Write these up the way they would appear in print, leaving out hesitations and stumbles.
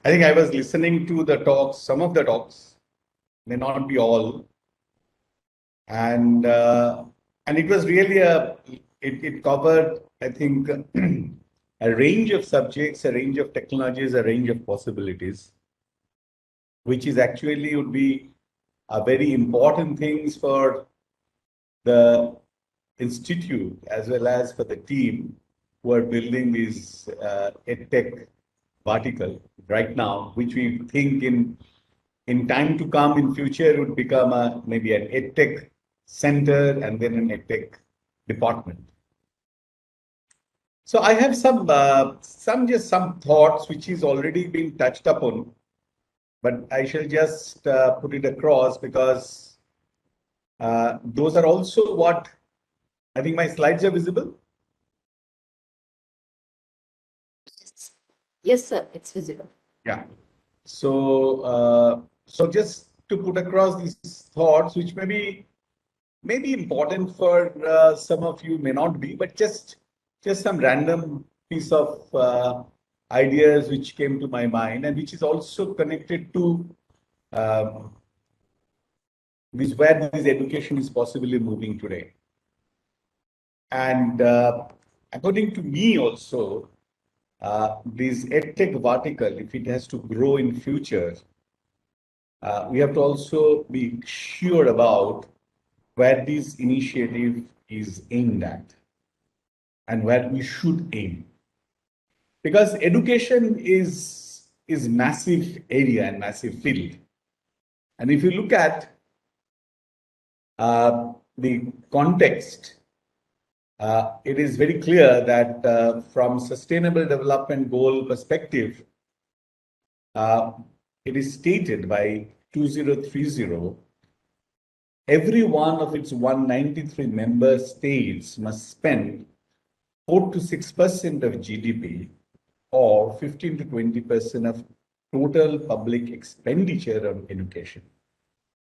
I think I was listening to the talks, some of the talks, may not be all, and it was really it covered, I think, a range of subjects, a range of technologies, a range of possibilities, which is actually would be a very important things for the institute as well as for the team who are building this EdTech vertical right now, which we think in time to come in future would become maybe an EdTech center and then an EdTech department. So I have some thoughts which is already being touched upon, but I shall just put it across because those are also what I think my slides are visible. Yes, sir, it's visible. Yeah. So just to put across these thoughts, which may be important for some of you, may not be, but just some random piece of ideas which came to my mind and which is also connected to this where this education is possibly moving today. And according to me also, this EdTech vertical, if it has to grow in future, we have to also be sure about where this initiative is aimed at and where we should aim. Because education is massive area and massive field. And if you look at the context, it is very clear that from sustainable development goal perspective, it is stated by 2030, every one of its 193 member states must spend 4 to 6% of GDP or 15 to 20% of total public expenditure on education.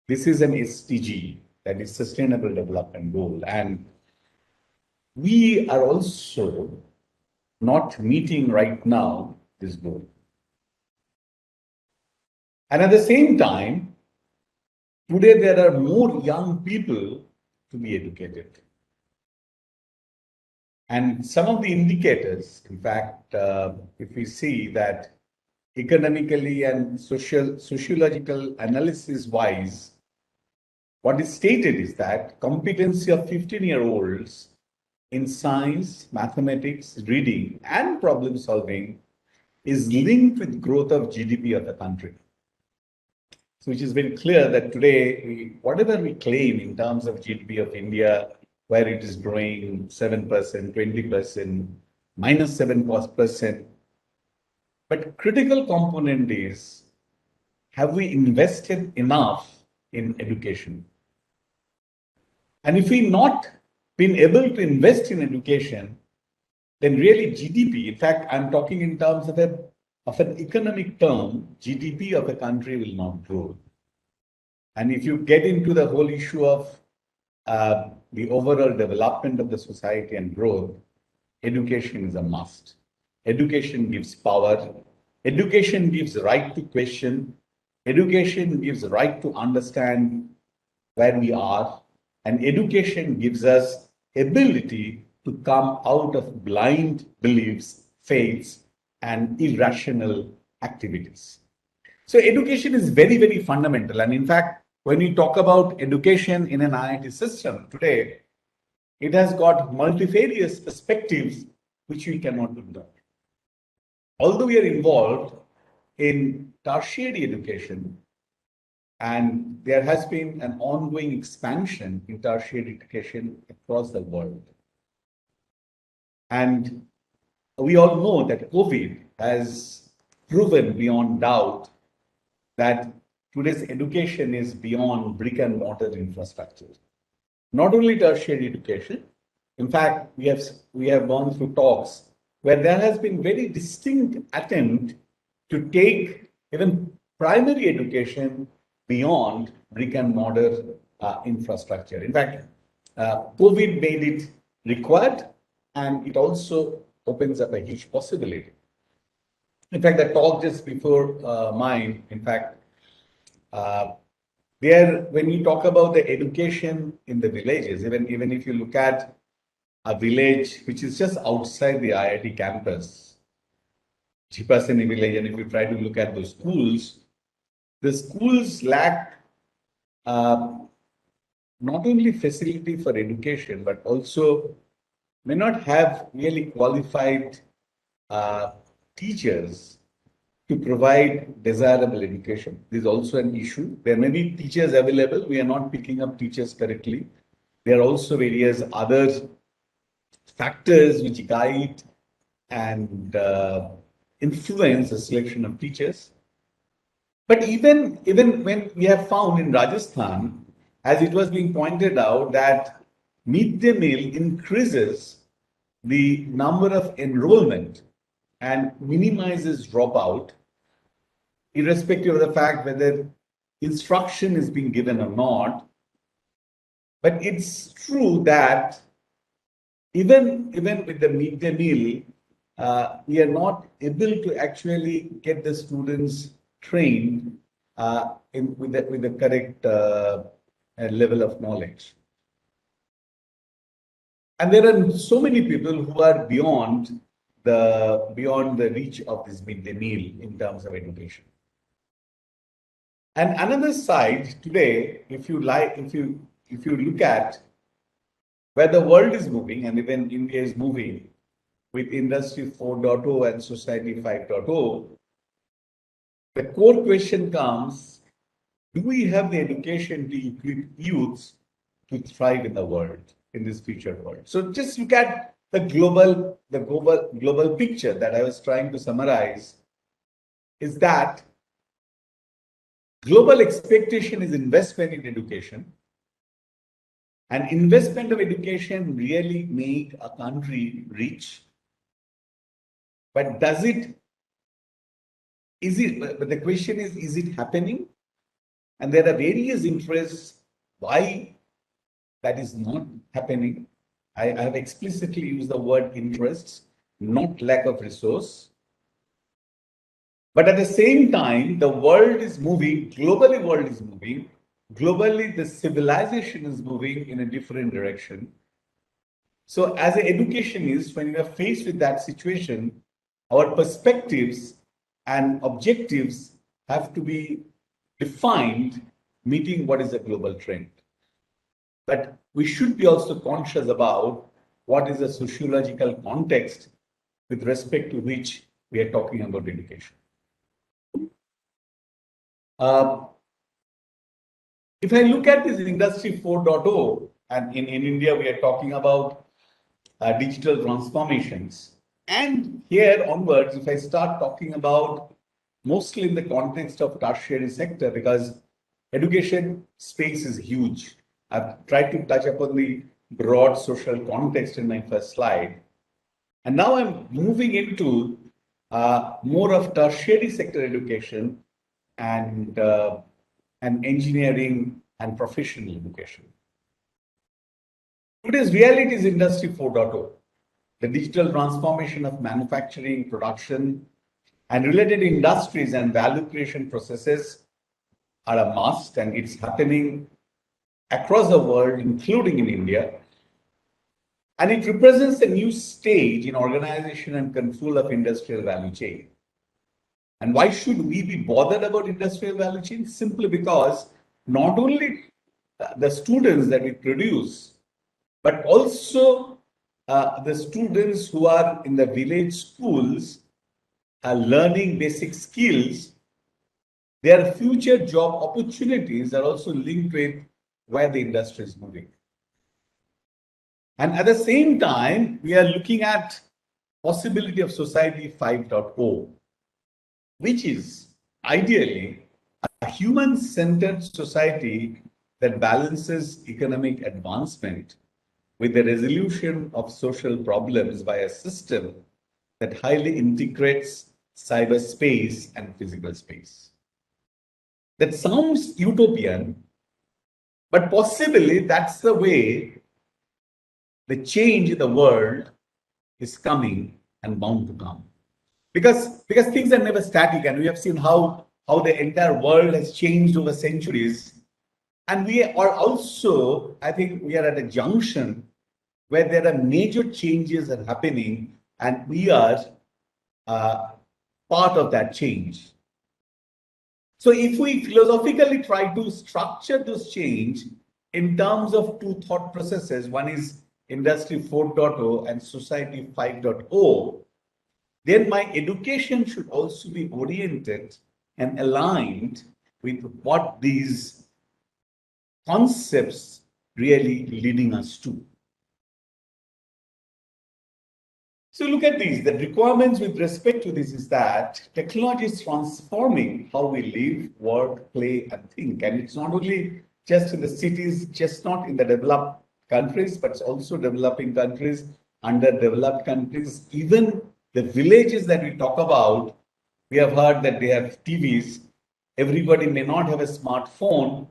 This is an SDG, that is Sustainable Development Goal. And we are also not meeting right now this goal. And at the same time, today there are more young people to be educated. And some of the indicators, in fact, if we see that economically and sociological analysis wise, what is stated is that competency of 15-year-olds in science, mathematics, reading, and problem solving is linked with growth of GDP of the country. So which is very clear that today, whatever we claim in terms of GDP of India, where it is growing 7%, 20%, minus 7%. But critical component is, have we invested enough in education? And if we not been able to invest in education, then really GDP, in fact, I'm talking in terms of an economic term, GDP of a country will not grow. And if you get into the whole issue of the overall development of the society and growth, education is a must. Education gives power. Education gives right to question. Education gives right to understand where we are. And education gives us ability to come out of blind beliefs, faiths, and irrational activities. So education is very, very fundamental. And in fact, when we talk about education in an IIT system today, it has got multifarious perspectives which we cannot ignore. Although we are involved in tertiary education, and there has been an ongoing expansion in tertiary education across the world. And we all know that COVID has proven beyond doubt that today's education is beyond brick and mortar infrastructure. Not only tertiary education, in fact, we have gone through talks where there has been very distinct attempt to take even primary education beyond brick and mortar infrastructure. In fact, COVID made it required, and it also opens up a huge possibility. In fact, the talk just before mine, in fact, there, when we talk about the education in the villages, even if you look at a village which is just outside the IIT campus, Chipasini village, and if you try to look at the schools lack uh, not only facility for education, but also may not have really qualified uh, teachers to provide desirable education. This is also an issue. There may be teachers available. We are not picking up teachers correctly. There are also various other factors which guide and influence the selection of teachers. But even when we have found in Rajasthan, as it was being pointed out, that midday meal increases the number of enrollment and minimizes dropout, irrespective of the fact whether instruction is being given or not. But it's true that even with the midday meal, we are not able to actually get the students trained with the correct level of knowledge. And there are so many people who are beyond the reach of this midday meal in terms of education. And another side today, if you look at where the world is moving, and even India is moving with Industry 4.0 and Society 5.0, the core question comes: do we have the education to equip youths to thrive in the world, in this future world? So just look at the global picture that I was trying to summarize. Is that global expectation is investment in education, and investment of education really make a country rich. But does it? Is it? But the question is it happening? And there are various interests why that is not happening. I have explicitly used the word interests, not lack of resource. But at the same time, the world is moving, globally world is moving, globally the civilization is moving in a different direction. So as an educationist, when you are faced with that situation, our perspectives and objectives have to be defined, meeting what is a global trend. But we should be also conscious about what is the sociological context with respect to which we are talking about education. If I look at this Industry 4.0, and in India we are talking about digital transformations. And here onwards, if I start talking about mostly in the context of tertiary sector, because education space is huge. I've tried to touch upon the broad social context in my first slide. And now I'm moving into more of tertiary sector education and engineering and professional education. Today's reality is Industry 4.0. The digital transformation of manufacturing, production, and related industries and value creation processes are a must, and it's happening across the world, including in India. And it represents a new stage in organization and control of industrial value chain. And why should we be bothered about industrial value chain? Simply because not only the students that we produce, but also the students who are in the village schools are learning basic skills. Their future job opportunities are also linked with where the industry is moving. And at the same time, we are looking at possibility of Society 5.0, which is ideally a human-centered society that balances economic advancement with the resolution of social problems by a system that highly integrates cyberspace and physical space. That sounds utopian, but possibly that's the way the change in the world is coming and bound to come. because things are never static, and we have seen how the entire world has changed over centuries. And we are also, I think we are at a junction where there are major changes are happening, and we are uh, part of that change. So if we philosophically try to structure this change in terms of two thought processes, one is Industry 4.0 and Society 5.0, then my education should also be oriented and aligned with what these concepts really leading us to. So look at these. The requirements with respect to this is that technology is transforming how we live, work, play, and think. And it's not only just in the cities, just not in the developed countries, but it's also developing countries, underdeveloped countries, even the villages that we talk about. We have heard that they have TVs. Everybody may not have a smartphone,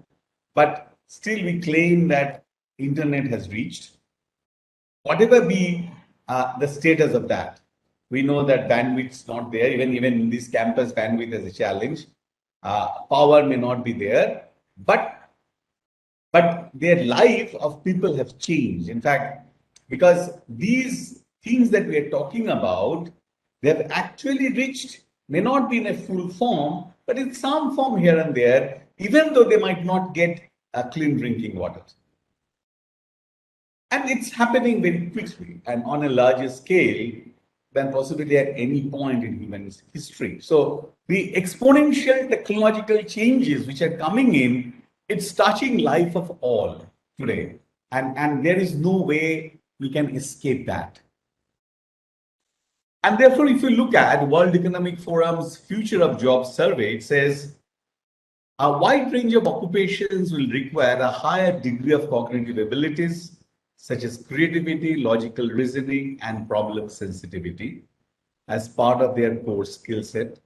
but still we claim that internet has reached. Whatever be the status of that, we know that bandwidth is not there. Even in this campus, bandwidth is a challenge. Power may not be there, but their life of people have changed. In fact, because these things that we are talking about, they have actually reached, may not be in a full form, but in some form here and there, even though they might not get clean drinking water. And it's happening very quickly and on a larger scale than possibly at any point in human history. So the exponential technological changes which are coming in, it's touching life of all today. And there is no way we can escape that. And therefore, if you look at World Economic Forum's Future of Jobs survey, it says a wide range of occupations will require a higher degree of cognitive abilities, such as creativity, logical reasoning, and problem sensitivity as part of their core skill set.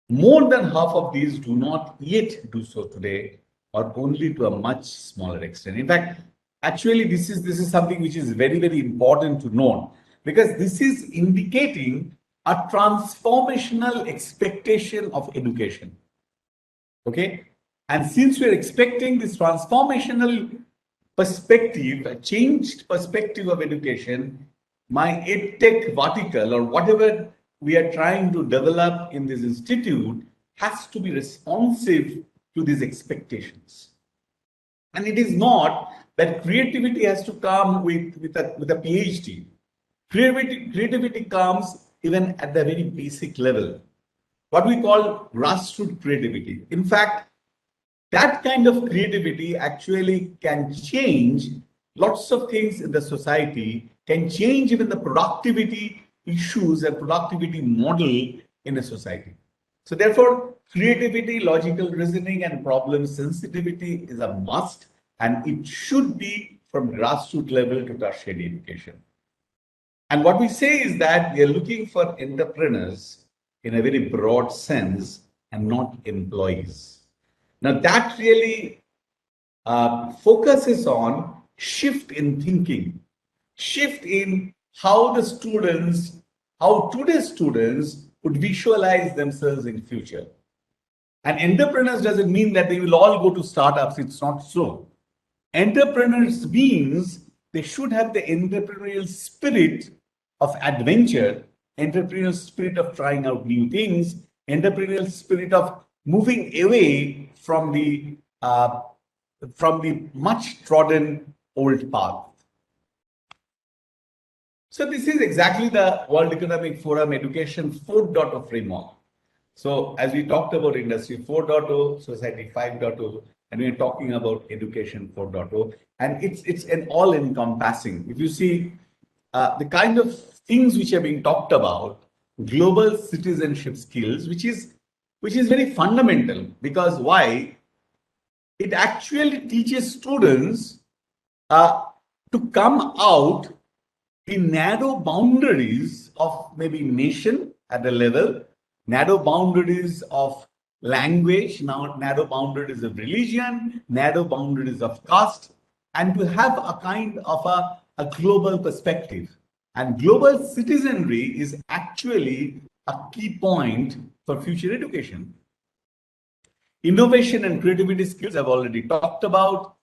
More than half of these do not yet do so today, or only to a much smaller extent. In fact, actually, this is something which is very, very important to note, because this is indicating a transformational expectation of education. Okay? And since we're expecting this transformational perspective, a changed perspective of education, my EdTech vertical or whatever we are trying to develop in this institute has to be responsive to these expectations. And it is not that creativity has to come with a PhD. Creativity comes even at the very basic level, what we call grassroots creativity. In fact, that kind of creativity actually can change lots of things in the society, can change even the productivity issues and productivity model in a society. So therefore, creativity, logical reasoning, and problem sensitivity is a must, and it should be from grassroots level to tertiary education. And what we say is that we are looking for entrepreneurs in a very broad sense and not employees. Now that really focuses on shift in thinking, shift in how the students, how today's students would visualize themselves in future. And entrepreneurs doesn't mean that they will all go to startups. It's not so. Entrepreneurs means they should have the entrepreneurial spirit of adventure, entrepreneurial spirit of trying out new things, entrepreneurial spirit of moving away from the much trodden old path. So this is exactly the World Economic Forum Education 4.0 framework. So as we talked about Industry 4.0, Society 5.0, and we're talking about Education 4.0, and it's an all-encompassing. If you see the kind of things which are being talked about, global citizenship skills, which is very fundamental, because why? It actually teaches students to come out in narrow boundaries of maybe nation at the level, narrow boundaries of language, now narrow boundaries of religion, narrow boundaries of caste, and to have a kind of a global perspective. And global citizenry is actually a key point for future education. Innovation and creativity skills I've already talked about.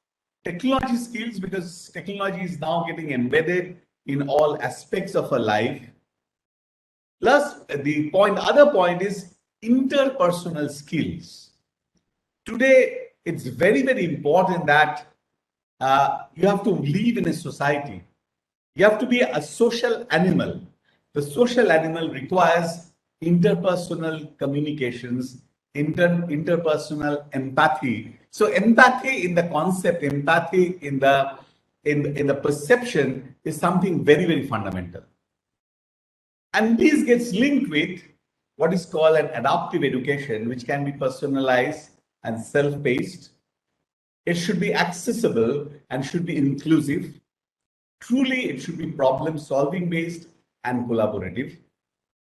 Technology skills, because technology is now getting embedded in all aspects of our life. Plus, other point is interpersonal skills. Today, it's very, very important that you have to live in a society. You have to be a social animal. The social animal requires interpersonal communications, interpersonal empathy. So empathy in the concept, empathy in the perception is something very, very fundamental. And this gets linked with what is called an adaptive education, which can be personalized and self-paced. It should be accessible and should be inclusive. Truly, it should be problem-solving based and collaborative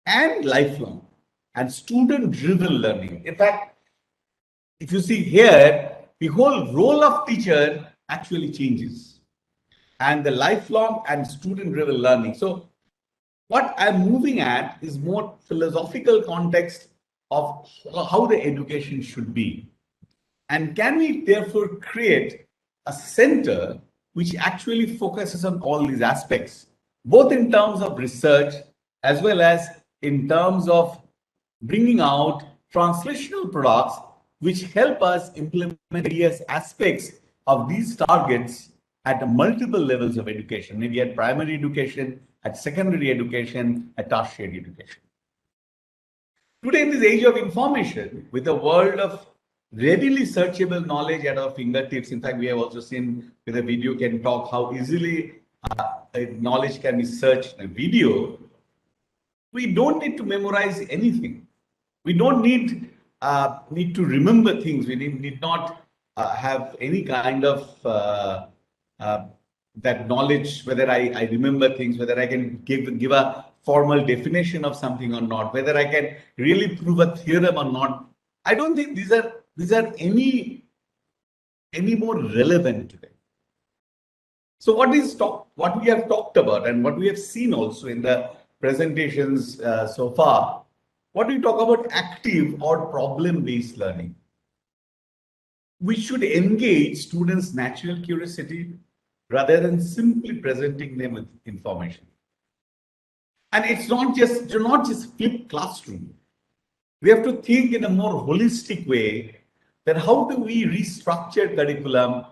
and lifelong and student-driven learning. In fact, if you see here, the whole role of teacher actually changes and the lifelong and student-driven learning. So what I'm moving at is more philosophical context of how the education should be. And can we therefore create a center which actually focuses on all these aspects, both in terms of research as well as in terms of bringing out translational products which help us implement various aspects of these targets at multiple levels of education, maybe at primary education, at secondary education, at tertiary education. Today, in this age of information, with a world of readily searchable knowledge at our fingertips, in fact, we have also seen with a video can talk how easily knowledge can be searched in a video. We don't need to memorize anything. We don't need to remember things. We need not have any kind of that knowledge, whether I remember things, whether I can give a formal definition of something or not, whether I can really prove a theorem or not. I don't think these are any more relevant today. So what we have talked about and what we have seen also in the presentations so far, what we talk about active or problem-based learning. We should engage students' natural curiosity rather than simply presenting them with information. And it's not just flip classroom. We have to think in a more holistic way that how do we restructure curriculum,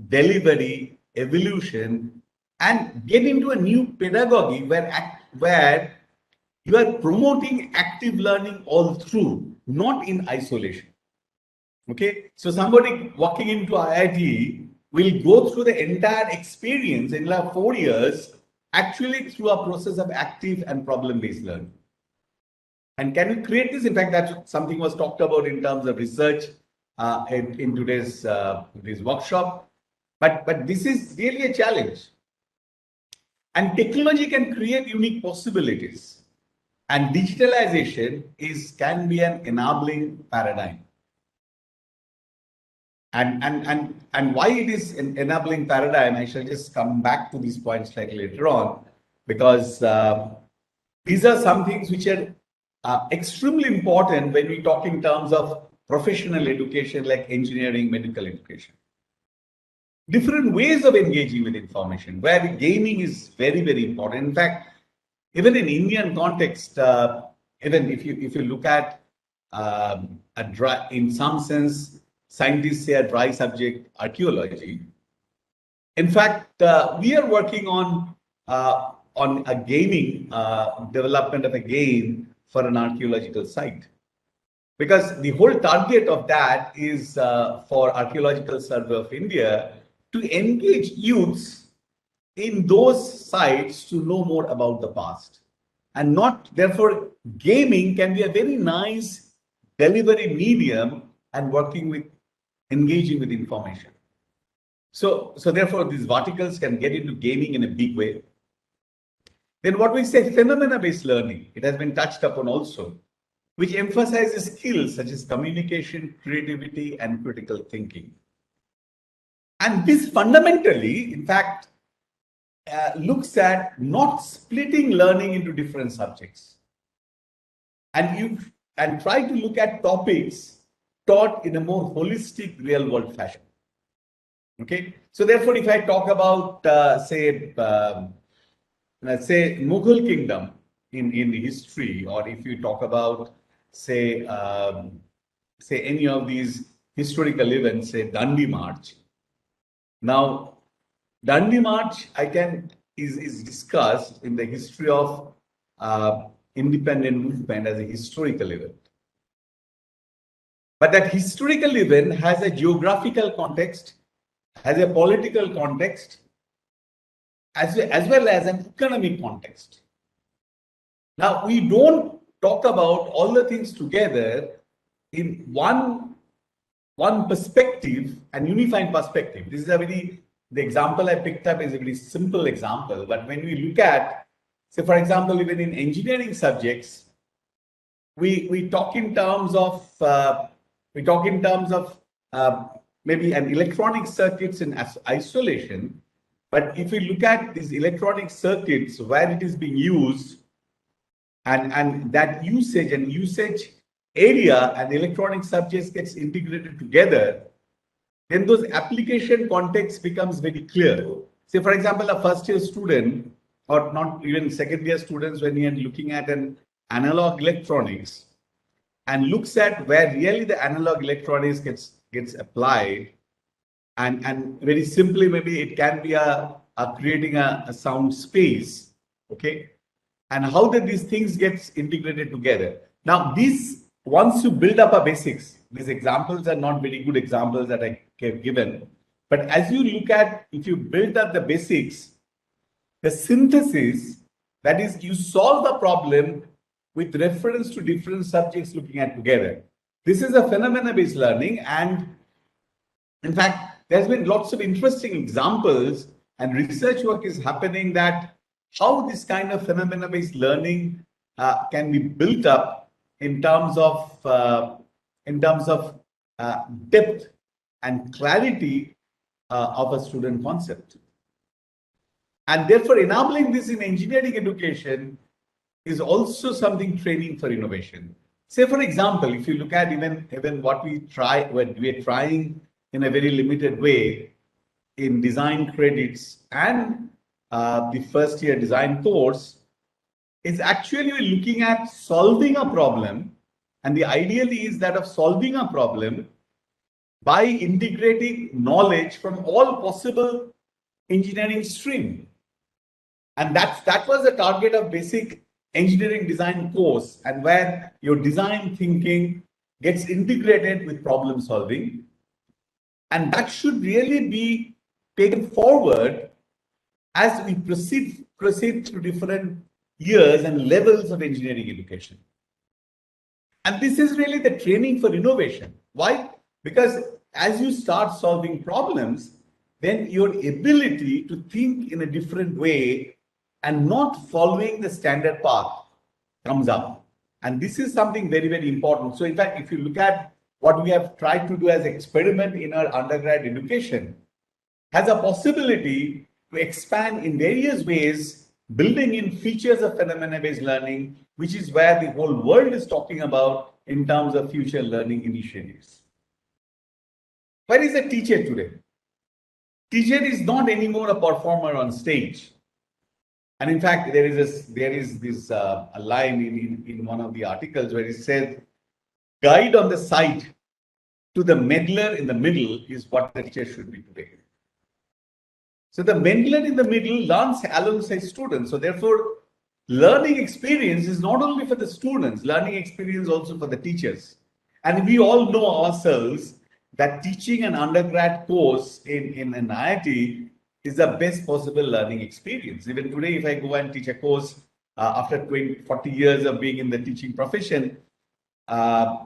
delivery, evolution, and get into a new pedagogy where you are promoting active learning all through, not in isolation. Okay, so somebody walking into IIT will go through the entire experience in like 4 years, actually through a process of active and problem-based learning. And can we create this? In fact, that's something was talked about in terms of research in today's this workshop. But this is really a challenge. And technology can create unique possibilities. And digitalization can be an enabling paradigm. And why it is an enabling paradigm, I shall just come back to these points slightly later on, because these are some things which are extremely important when we talk in terms of professional education like engineering, medical education. Different ways of engaging with information, where gaming is very, very important. In fact, even in Indian context, even if you look at in some sense, scientists say a dry subject, archaeology. In fact, we are working on a gaming development of a game for an archaeological site, because the whole target of that is for Archaeological Survey of India to engage youths in those sites to know more about the past, and not therefore gaming can be a very nice delivery medium and engaging with information. So therefore, these verticals can get into gaming in a big way. Then what we say phenomena-based learning, it has been touched upon also, which emphasizes skills such as communication, creativity, and critical thinking. And this fundamentally, in fact, looks at not splitting learning into different subjects. and try to look at topics taught in a more holistic real world fashion. Okay, so therefore, if I talk about say let's say Mughal kingdom in history, or if you talk about say any of these historical events, say Dandi March. Now, Dandi March is discussed in the history of independent movement as a historical event. But that historical event has a geographical context, has a political context, as well as an economic context. Now, we don't talk about all the things together in one perspective and unifying perspective. This is the example I picked up is a very simple example. But when we look at, say, for example, even in engineering subjects, we talk in terms of maybe an electronic circuits in isolation. But if we look at these electronic circuits where it is being used, and that usage area and electronic subjects gets integrated together, then those application context becomes very clear. Say, for example, a first year student, or not even second year students, when you're looking at an analog electronics and looks at where really the analog electronics gets applied, and very simply, maybe it can be creating a sound space, okay? And how that these things gets integrated together. Now, once you build up a basics, these examples are not very good examples that I have given. But as you look at, if you build up the basics, the synthesis, that is, you solve the problem with reference to different subjects looking at together. This is a phenomena-based learning. And in fact, there's been lots of interesting examples and research work is happening that how this kind of phenomena-based learning can be built up in terms of depth and clarity of a student concept. And therefore, enabling this in engineering education is also something training for innovation. Say, for example, if you look at even what we are trying in a very limited way in design credits and the first year design course, is actually looking at solving a problem. And the ideally is that of solving a problem by integrating knowledge from all possible engineering stream. And that was the target of basic engineering design course, and where your design thinking gets integrated with problem solving. And that should really be taken forward as we proceed through different years and levels of engineering education. And this is really the training for innovation. Why? Because as you start solving problems, then your ability to think in a different way and not following the standard path comes up. And this is something very, very important. So in fact, if you look at what we have tried to do as experiment in our undergrad education, has a possibility to expand in various ways, building in features of phenomena-based learning, which is where the whole world is talking about in terms of future learning initiatives. Where is a teacher today? Teacher is not anymore a performer on stage. And in fact, there is this a line in one of the articles where it said, guide on the side to the meddler in the middle is what the teacher should be today. So the meddler in the middle learns alongside students. So therefore, learning experience is not only for the students, learning experience also for the teachers. And we all know ourselves that teaching an undergrad course in an IIT is the best possible learning experience. Even today, if I go and teach a course after 40 years of being in the teaching profession, I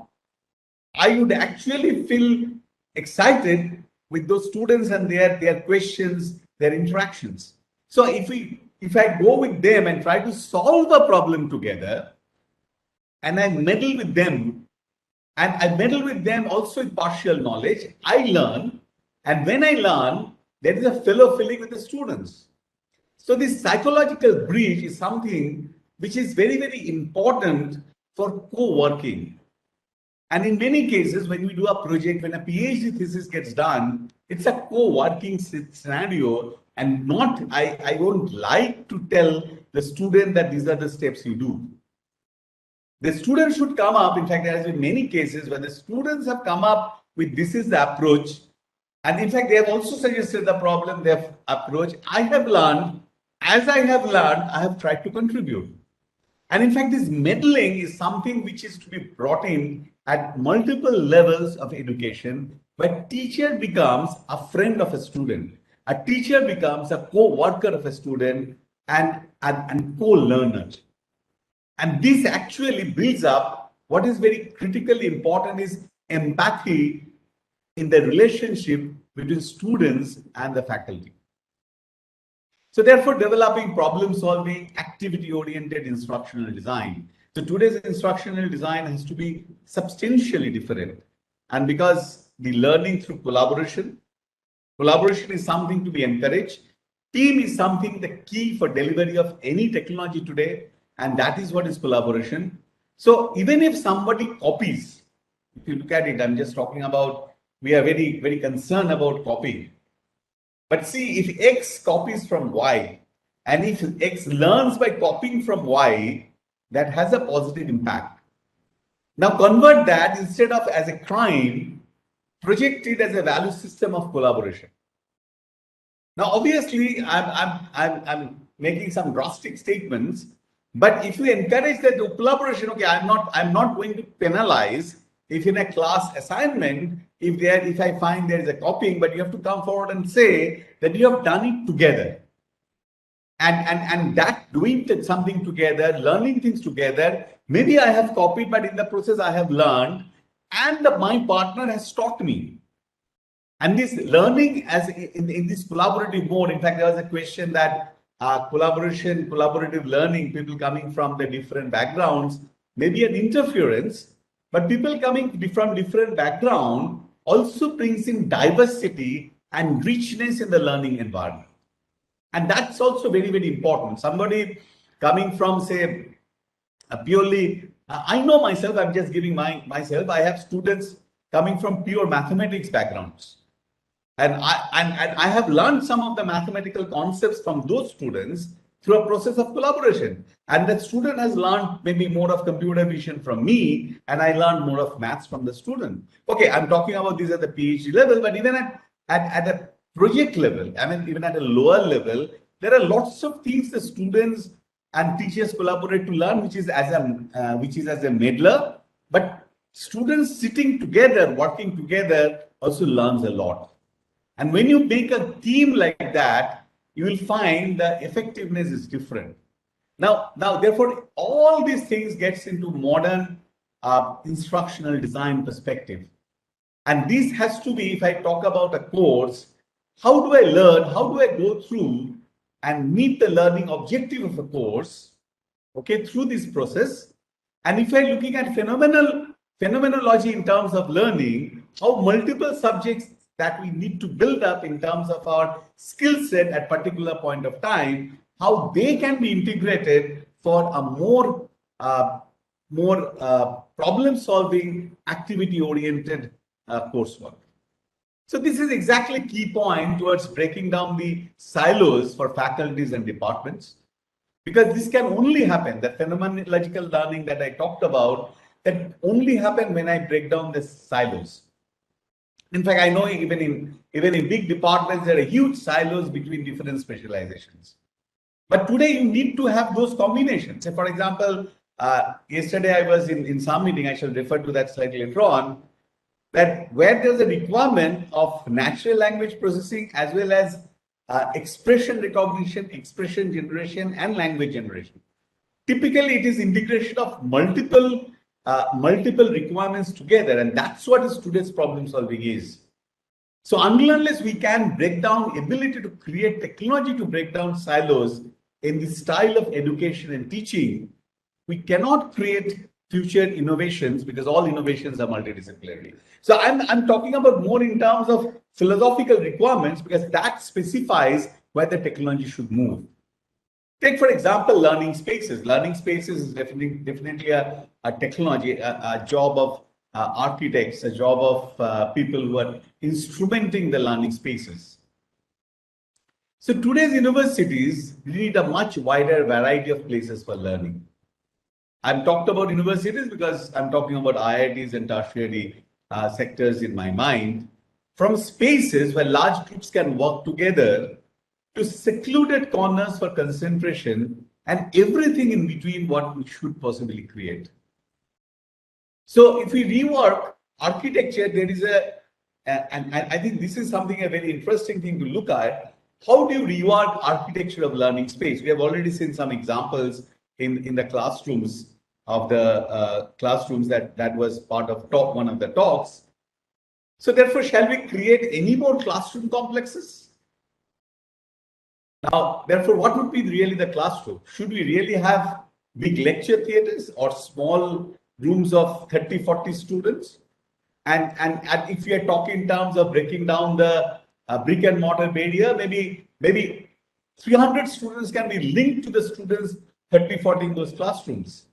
would actually feel excited with those students and their questions, their interactions. So if I go with them and try to solve a problem together, and I meddle with them, and I meddle with them also with partial knowledge, I learn, and when I learn, there is a fellow feeling with the students. So this psychological bridge is something which is very, very important for co-working. And in many cases, when we do a project, when a PhD thesis gets done, it's a co-working scenario, and not, I won't like to tell the student that these are the steps you do. The students should come up. In fact, there has been many cases where the students have come up with this is the approach. And in fact, they have also suggested the problem, their approach. I have learned, as I have learned, I have tried to contribute. And in fact, this meddling is something which is to be brought in at multiple levels of education, where teacher becomes a friend of a student. A teacher becomes a co-worker of a student and co-learner. And this actually builds up what is very critically important is empathy in the relationship between students and the faculty. So therefore, developing problem-solving, activity-oriented instructional design. So today's instructional design has to be substantially different. And because the learning through collaboration is something to be encouraged. Team is something the key for delivery of any technology today. And that is what is collaboration. So even if somebody copies, if you look at it, I'm just talking about, we are very, very concerned about copying. But see, if X copies from Y, and if X learns by copying from Y, that has a positive impact. Now convert that, instead of as a crime, project it as a value system of collaboration. Now, obviously, I'm making some drastic statements, but if you encourage that collaboration, okay, I'm not going to penalize if in a class assignment, if I find there is a copying, but you have to come forward and say that you have done it together. And that doing something together, learning things together, maybe I have copied, but in the process I have learned, and my partner has taught me. And this learning as in this collaborative mode, in fact, there was a question that collaborative learning, people coming from the different backgrounds, may be an interference, but people coming from different background also brings in diversity and richness in the learning environment. And that's also very, very important. Somebody coming from, say, purely, I know myself, I'm just giving myself, I have students coming from pure mathematics backgrounds. And I have learned some of the mathematical concepts from those students through a process of collaboration. And the student has learned maybe more of computer vision from me, and I learned more of maths from the student. Okay, I'm talking about these at the PhD level, but even at a project level, I mean, even at a lower level, there are lots of things the students and teachers collaborate to learn, which is as a meddler. But students sitting together, working together, also learns a lot. And when you make a team like that, you will find the effectiveness is different. Now, therefore, all these things gets into modern instructional design perspective. And this has to be, if I talk about a course, how do I learn? How do I go through and meet the learning objective of a course, okay, through this process? And if I'm looking at phenomenology in terms of learning, how multiple subjects that we need to build up in terms of our skill set at particular point of time, how they can be integrated for a more problem-solving, activity-oriented coursework. So this is exactly key point towards breaking down the silos for faculties and departments, because this can only happen, the phenomenological learning that I talked about, that only happen when I break down the silos. In fact, I know even in big departments, there are huge silos between different specializations. But today you need to have those combinations. Say, for example, yesterday I was in some meeting, I shall refer to that slightly later on, that where there's a requirement of natural language processing as well as expression recognition, expression generation, and language generation. Typically, it is integration of multiple requirements together, and that's what is today's problem solving is. So unless we can break down ability to create technology to break down silos in the style of education and teaching, we cannot create future innovations, because all innovations are multidisciplinary. So I'm talking about more in terms of philosophical requirements, because that specifies where the technology should move. Take, for example, learning spaces. Learning spaces is definitely a technology, a job of architects, a job of people who are instrumenting the learning spaces. So today's universities need a much wider variety of places for learning. I've talked about universities because I'm talking about IITs and tertiary sectors in my mind, from spaces where large groups can work together to secluded corners for concentration and everything in between what we should possibly create. So if we rework architecture, there is and I think this is something a very interesting thing to look at. How do you rework architecture of learning space? We have already seen some examples in the classrooms of the classrooms that was part of one of the talks. So therefore, shall we create any more classroom complexes? Now, therefore, what would be really the classroom? Should we really have big lecture theaters or small rooms of 30, 40 students? And if we are talking in terms of breaking down the brick and mortar barrier, maybe 300 students can be linked to the students 30, 40 in those classrooms.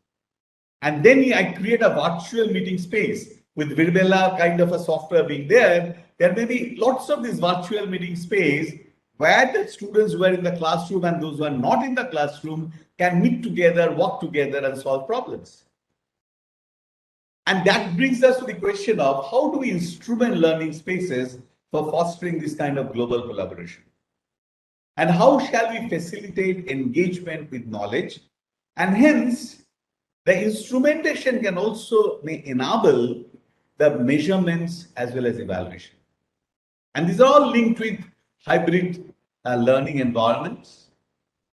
And then I create a virtual meeting space with Virbela kind of a software being there. There may be lots of this virtual meeting space where the students who are in the classroom and those who are not in the classroom can meet together, work together, and solve problems. And that brings us to the question of how do we instrument learning spaces for fostering this kind of global collaboration? And how shall we facilitate engagement with knowledge? And hence, the instrumentation can also enable the measurements as well as evaluation. And these are all linked with hybrid learning environments.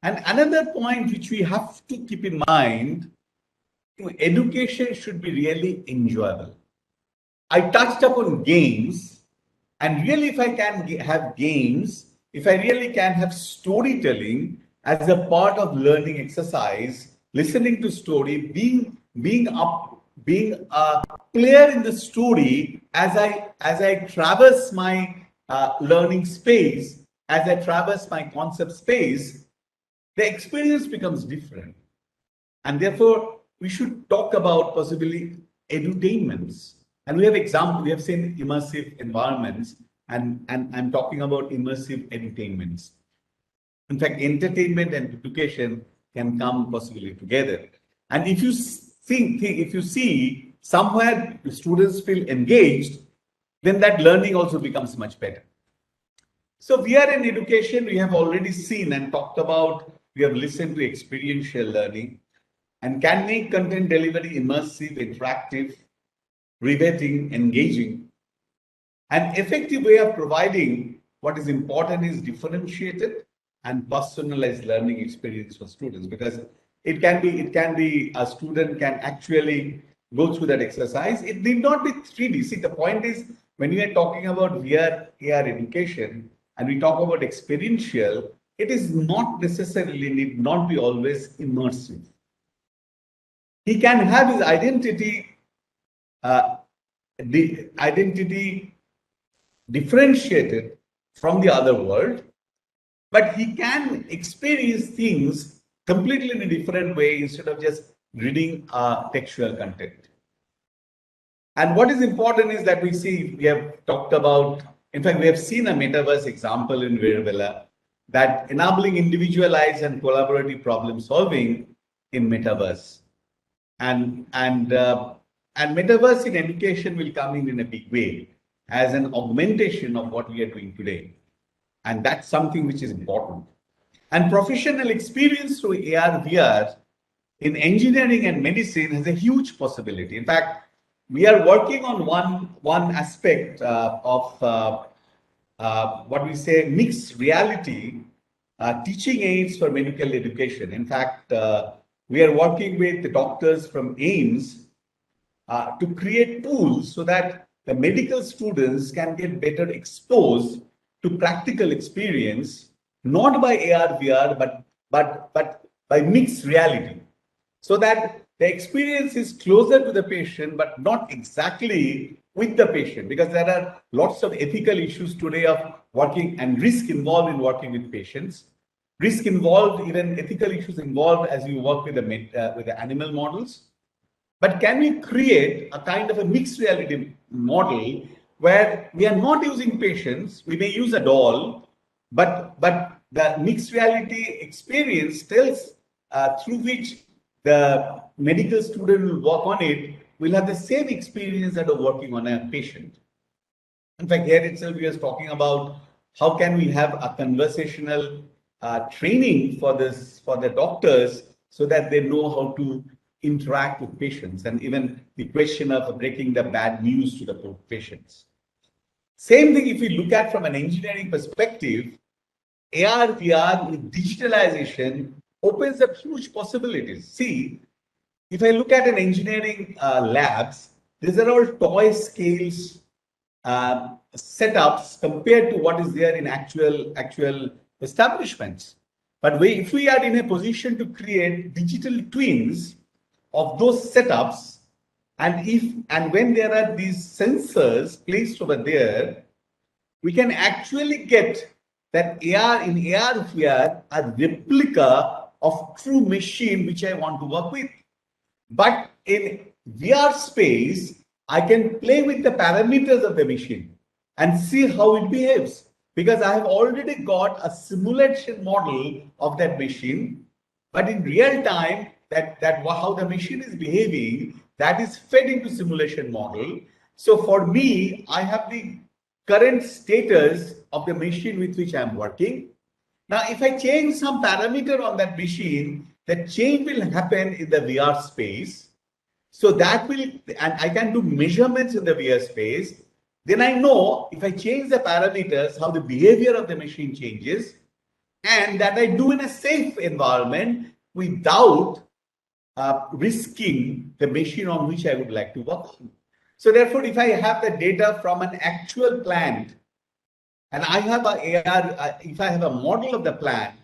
And another point which we have to keep in mind, education should be really enjoyable. I touched upon games, and really if I can have games, if I really can have storytelling as a part of learning exercise, listening to story, being a player in the story as I traverse my learning space, as I traverse my concept space, the experience becomes different. And therefore, we should talk about possibly edutainments. And we have seen immersive environments, and I'm talking about immersive edutainments. In fact, entertainment and education can come possibly together. And if you if you see somewhere students feel engaged, then that learning also becomes much better. So we are in education, we have already seen and talked about, we have listened to experiential learning and can make content delivery immersive, interactive, riveting, engaging. An effective way of providing what is important is differentiated and personalized learning experience for students, because it can be a student can actually go through that exercise. It need not be 3D. See, the point is when we are talking about VR, AR education and we talk about experiential, it is not necessarily need not be always immersive. He can have his identity, the identity differentiated from the other world, but he can experience things completely in a different way instead of just reading textual content. And what is important is that we have talked about, in fact, we have seen a metaverse example in Virbela that enabling individualized and collaborative problem solving in metaverse. And metaverse in education will come in a big way as an augmentation of what we are doing today. And that's something which is important. And professional experience through AR, VR in engineering and medicine has a huge possibility. In fact, we are working on one aspect of what we say mixed reality teaching aids for medical education. In fact, we are working with the doctors from AIMS to create tools so that the medical students can get better exposed to practical experience, not by AR, VR, but by mixed reality, so that the experience is closer to the patient, but not exactly with the patient, because there are lots of ethical issues today of working and risk involved in working with patients. risk involved, even ethical issues involved as you work with the animal models. But can we create a kind of a mixed reality model where we are not using patients, we may use a doll, but the mixed reality experience tells through which the medical student will work on it will have the same experience that are working on a patient. In fact, here itself we are talking about how can we have a conversational training for the doctors so that they know how to interact with patients, and even the question of breaking the bad news to the patients. Same thing if we look at from an engineering perspective, AR, VR with digitalization opens up huge possibilities. See, if I look at an engineering labs, these are all toy scales setups compared to what is there in actual establishments. But if we are in a position to create digital twins of those setups, and when there are these sensors placed over there, we can actually get that AR in AR VR a replica of true machine which I want to work with. But in VR space, I can play with the parameters of the machine and see how it behaves, because I have already got a simulation model of that machine. But in real time, that how the machine is behaving, that is fed into simulation model. So for me, I have the current status of the machine with which I'm working. Now, if I change some parameter on that machine, the change will happen in the VR space. So that will, and I can do measurements in the VR space. Then I know if I change the parameters, how the behavior of the machine changes, and that I do in a safe environment without risking the machine on which I would like to work on. So therefore, if I have the data from an actual plant, and I have a AR, if I have a model of the plant,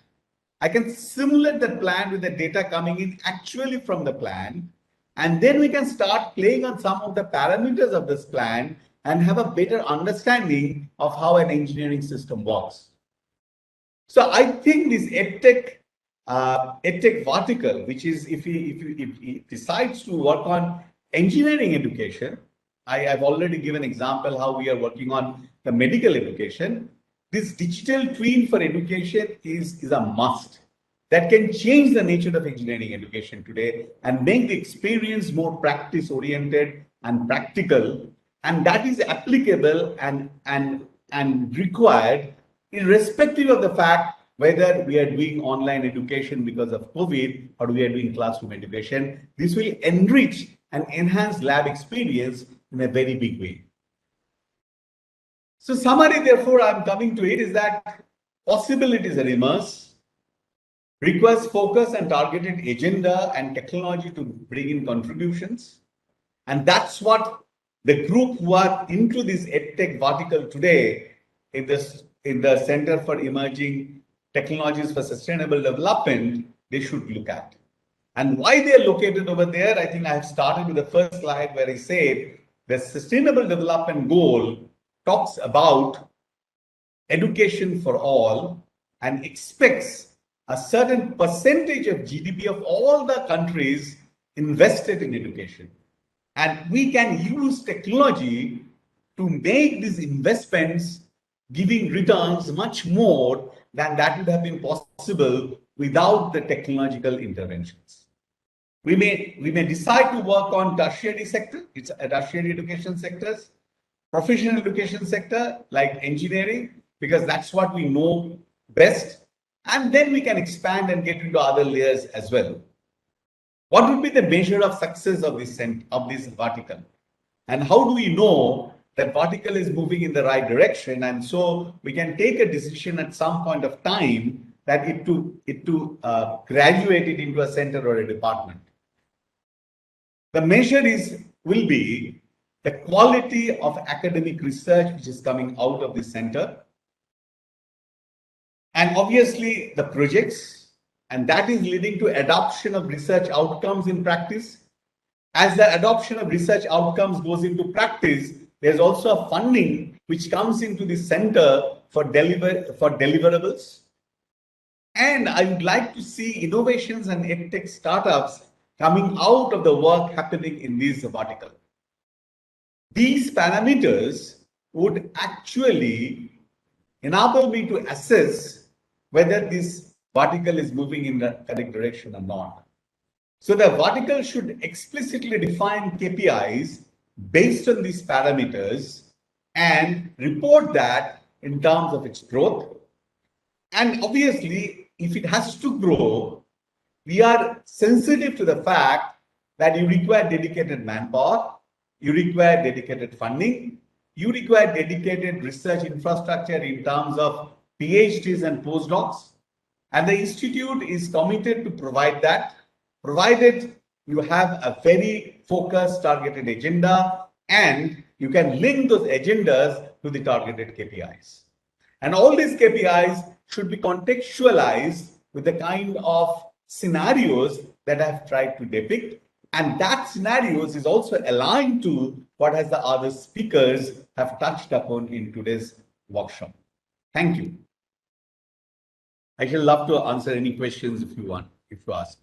I can simulate that plant with the data coming in actually from the plant, and then we can start playing on some of the parameters of this plant and have a better understanding of how an engineering system works. So I think this edtech vertical, which is if he decides to work on engineering education, I've already given example how we are working on the medical education. This digital twin for education is a must that can change the nature of engineering education today and make the experience more practice oriented and practical, and that is applicable and required irrespective of the fact whether we are doing online education because of COVID or we are doing classroom education. This will enrich and enhance lab experience in a very big way. So summary, therefore, I'm coming to it is that possibilities are immense, requires focus and targeted agenda and technology to bring in contributions. And that's what the group who are into this EdTech vertical today in the Center for Emerging Technologies for Sustainable Development, they should look at. And why they are located over there, I think I have started with the first slide where I said the Sustainable Development Goal talks about education for all and expects a certain percentage of GDP of all the countries invested in education. And we can use technology to make these investments giving returns much more than that would have been possible without the technological interventions. We may decide to work on tertiary sector, it's a tertiary education sectors, professional education sector like engineering, because that's what we know best. And then we can expand and get into other layers as well. What would be the measure of success of this vertical? And how do we know that vertical is moving in the right direction? And so we can take a decision at some point of time that it to graduate it into a center or a department. The measure will be the quality of academic research which is coming out of this center. And obviously the projects, and that is leading to adoption of research outcomes in practice. As the adoption of research outcomes goes into practice, there's also a funding which comes into the center for deliverables. And I would like to see innovations and edtech startups coming out of the work happening in this vertical. These parameters would actually enable me to assess whether this vertical is moving in the correct direction or not. So the vertical should explicitly define KPIs based on these parameters and report that in terms of its growth. And obviously, if it has to grow, we are sensitive to the fact that you require dedicated manpower, you require dedicated funding, you require dedicated research infrastructure in terms of PhDs and postdocs. And the institute is committed to provide that, provided you have a very focused, targeted agenda, and you can link those agendas to the targeted KPIs. And all these KPIs should be contextualized with the kind of scenarios that I've tried to depict. And that scenarios is also aligned to what has the other speakers have touched upon in today's workshop. Thank you. I shall love to answer any questions if you want, if you ask.